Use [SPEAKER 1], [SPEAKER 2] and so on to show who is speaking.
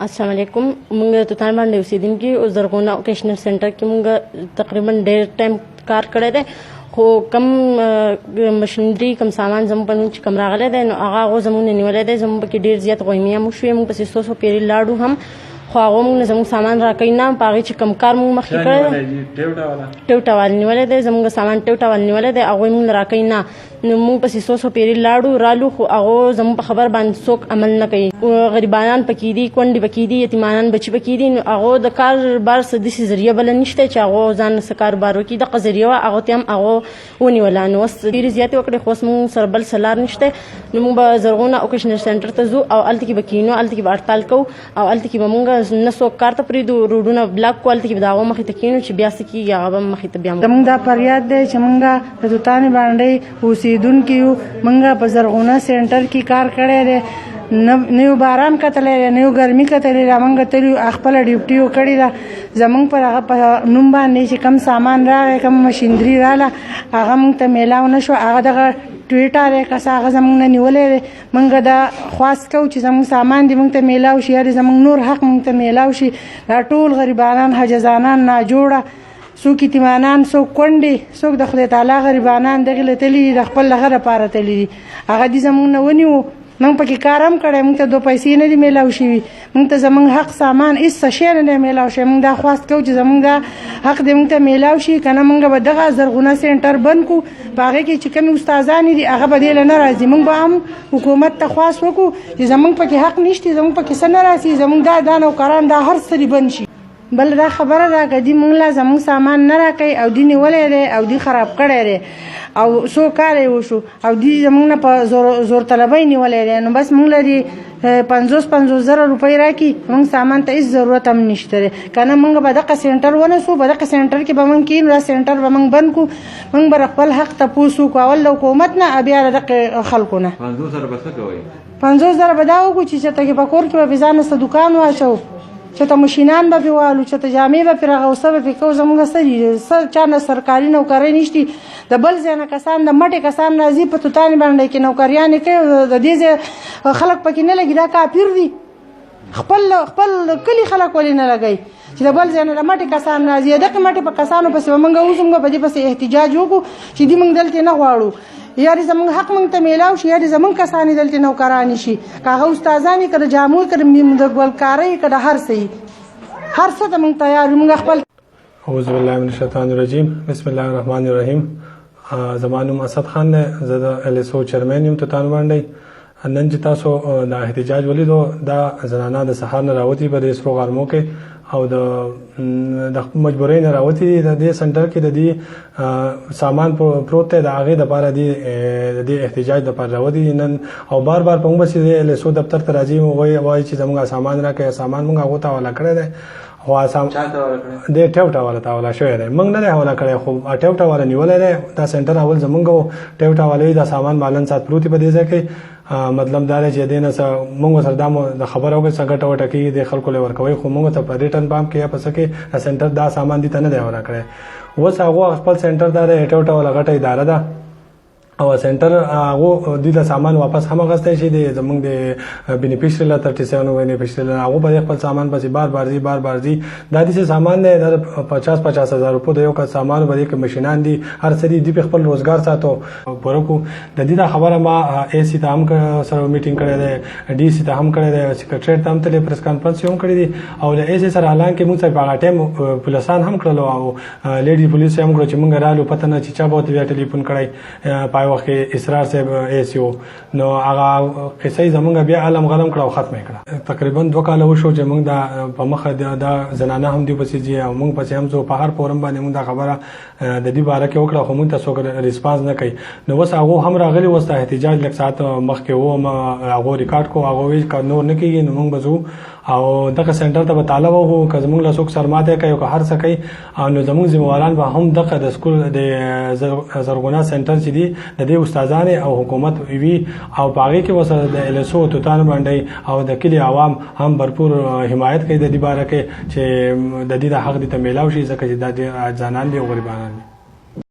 [SPEAKER 1] السلام علیکم. موږ ته تان باندې اوسیدونکي او زرغونه ووکیشنل سنټر کې موږ تقریبا ډېر ټایم کار کړی دی، خو کم مشینري کم سامان زموږ په نوم چې کم راغلی دی نو هغه زموږ نه نیولی دی. زموږ پکې ډېر زیات غویمې هم وشوې، موږ پسې څو پیرې لاړو هم، خو هغه موږ نه زموږ سامان راکوي نه. په هغې چې کم کار موږ مخکې کړی دی ټوټه وال نیولی دی، زموږ سامان ټوټه وال نیولی دی، هغوی موږ نه راکوي نه. نو موږ پسې څو پیرې لاړو رالو، خو هغه زموږ په خبر باندې څوک عمل نه کوي. غریبانان پکې دي، کونډې پکې دي، یتیمانان بچي پکې دي، نو هغه د کاروبار څه داسې ذریعه بله نشته چې هغه ځان څه کاروبار وکړي. دغه ذریعه وه، هغه ته هم هغه ونیوله. نو اوس ډېرې زیاتې وکړې، خو اوس موږ سره بل څه لار نشته. نو موږ به زرغونه ووکیشنل سنټر ته ځو او هلته کې به کینو، هلته کې به هړتال کوو او هلته کې به موږ نه څوک کار ته پرېږدو، روډونه بلاک کړو، هلته کې به د هغو مخې ته کینو چې بیا څه کېږي هغه به مخې ته بیا
[SPEAKER 2] زموږ دا فریاد دی چې موږ د توتانې باندې اوسېدونکي یو. موږ په زرغونه سنټر کې کار کړی دی، نه یو باران کتلی دی، نه یو ګرمي کتلی ده. موږ تلي خپله ډیوټي وکړې ده. زموږ پر هغه په نوم باندې چې کم سامان راغی، کم مشینري راله، هغه موږ ته میلاو نه شو. هغه دغه ټویټر دی که څه هغه زموږ نه نیولی دی. موږ دا خواست کوو چې زموږ سامان دې موږ ته میلاو شي، یا زموږ نور حق موږ ته میلاو شي. دا ټول غریبانان، حجزانان، ناجوړه، څوک یتیمانان، څوک کونډې، څوک د خدای تعالی غریبانان دغې له تللي دي، د خپل هغه دپاره تللي دي. هغه دې زموږ نه ونیو. موږ پکې کار هم کړی، موږ ته 2 پیسې نه دي میلاو شوي، موږ ته زموږ حق سامان هېڅ څه شی نه دی میلاو شوی. موږ دا خواست کوو چې زموږ دا حق دې موږ ته میلاو شي، که نه موږ به دغه زرغونه سنټر بند کړو. په هغې کې چې کومې استادانې دي هغه به دې له نه راځي. موږ به هم حکومت ته خواست وکړو چې زموږ پکې حق نشته، زموږ پکې څه نه راسي، زموږ دا نوکران دا هر څه دې بند شي. بل دا خبره ده که دوی موږ له زموږ سامان نه راکوي او دوی نیولی دی او دوی خراب کړی دی او څو کال یې وشو او دوی زموږ نه په زور طلبۍ نیولی دی، نو بس موږ له دې 50,000 روپۍ راکړي، موږ سامان ته هېڅ ضرورت هم نشته دی. که نه موږ به دغه سنټر ونیسو، په دغه سنټر کې به موږ کښېنو، دا سنټر به موږ بند کړو. موږ به خپل حق تپوس وکړو، اول د حکومت نه بیا د دغه خلکو نه.
[SPEAKER 3] 50,000 به څه کوئ؟
[SPEAKER 2] 50,000 به دا وکړو چې چېرته په کور کې به بې ځانه څه دوکان واچوو، چېرته مشینان به پرې والو، چېرته جامې به پرې راغوسته به پرې کوو. زموږ څه دي، څه چا نه سرکاري نوکرۍ نشتي. د بل ځای نه کسان، د مټې کسان راځي په توتانې باندې کې نوکریانې کوي، د دې ځای خلک پکې نه لګي. دا کافر دي. خپل کلي خلک ولې نه لګوي چې د بل ځای نه د مټې کسان راځي. دغې مټې په کسانو پسې به موږ اوس موږ په دې پسې احتجاج وکړو چې دوی موږ دلته نه غواړو، یا دې زموږ حق موږ ته میلاو شي، یا دې زموږ کسان یې دلته نوکرانې شي، که هغه استادان وي، که د جامو، که د ګلکارۍ، که د هر څه وي، هر څه ته موږ تیار یو. موږ خپل
[SPEAKER 4] اعوذ بالله من الشیطان الرجیم، بسم الله الرحمن الرحیم. زما نوم اسد خان دی، زه د LSO چیرمین یم توتان باندې. نن چې تاسو دا احتجاج ولیدو، دا زنانه د سهار نه راوتي په دې سرو غرمو کې او د مجبورۍ نه راوتي دي. د دې سنټر کې د دې سامان پروت دی، د هغې دپاره د دې احتجاج دپاره راوتي دي نن. او بار بار په موږ پسې د LSO دفتر ته راځي، وایي چې زموږ سامان راکړئ. سامان موږ هغو ته حواله کړی دی، خو د ټوټه والا ته حواله شوی دی. موږ نه دی حواله کړی، خو ټوټه والا نیولی دی. دا سنټر اول زموږ و، ټوټه والا دا سامان مالن سات پروت په دې ځای کې. مطلب دا دی چې دې نه موږ سره دا د خبره وکړې څه ګټه وټه کېږي د خلکو له ورکوئ، خو موږ ته په ریټرن پام کې یا په څه کې دا سنټر دا سامان دې ته نه دی حواله کړی. اوس هغو خپل سنټر دا دی، ټوټه والا غټه اداره ده او سنټر هغه دوی د سامان واپس هم اخیستی شي. د زموږ د بینیفیشري له 37 بینیفیشري له هغو به خپل سامان پسې بار بار ځي. دا داسې سامان دی، دا 50,000 روپو د یو کس سامان به دې کې مشینان دي، هر څه دي. دوی په خپل روزګار ساتو پوره کړو. د دې دا خبره ما AC ته هم سره میټینګ کړی دی، DC ته هم کړی دی، سکرټریټ ته هم تللی، پریس کانفرنس هم کړی دی. او له AC سره حالانکې موږ سره په هغه ټایم پولیسان هم کړلو او لیډي پولیس هم کړو چې موږ رالو، پته نه چې چا به ورته بیا ټلیفون کړی. وخت کې اسرار صاحب ACO نو هغه قصه زمونږ بیا علم غلم کړه او ختمه کړه. تقریبا 2 کال وشو چې موږ په مخه دا زنانه هم دی پسې جی او موږ پسې هم زه په هر فورم باندې موږ دا خبره د دې باره کې وکړه، خو موږ ته څوک ریسپانس نه کوي. نو اوس هغه هم راغلي، اوس احتجاج لږ ساعت مخکې و، هغه ریکارډ کو، هغه ویل که نور نه کېږي نو موږ به ځو او دغه سنټر ته به طالب وو که زموږ له څوک سرماته کوي او که هر څه کوي. نو زموږ ذمهواران به هم دغه د سکول د زرغونه سنټر چې دي د دې استادانې او حکومت وي او په هغې کې ورسره د LSO توتان باندې او د کلي عوام هم भरपूर حمایت کوي د دې باره کې چې د دې د حق دې ته میلاو شي، ځکه چې دا ځانان دي او غریبانان دي.